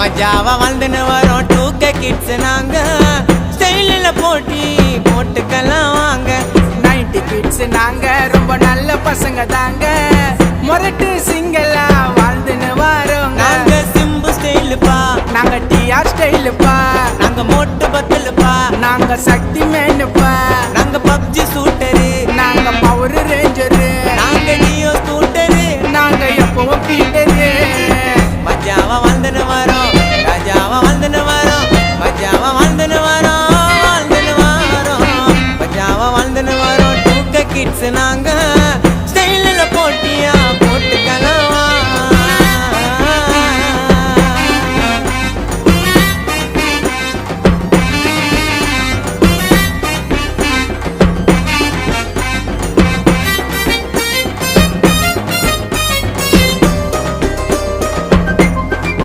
மஜாவா வாழ்ந்துன்னு வரோம் 2K kids நாங்க ஸ்டைலில் போட்டி போட்டுக்கலாம் வாங்க 90 kids நாங்க ரொம்ப நல்ல பசங்க தாங்க முரட்டு சிங்கலா வாழ்ந்துன்னு வரோங்க நாங்க சிம்பு ஸ்டைலுப்பா நாங்க டிஆர் ஸ்டைலுப்பா நாங்க மோட்டு பத்தலுப்பா நாங்க சக்தி மேனுப்பா நாங்க பப்ஜி சூட்டரு நாங்க பவர் ரேஞ்சரு நாங்க நியோ ஸ்கூட்டரு நாங்க எப்பவும் பீட்டரு மஜாவா வாழ்ந்துன்னு வரோம்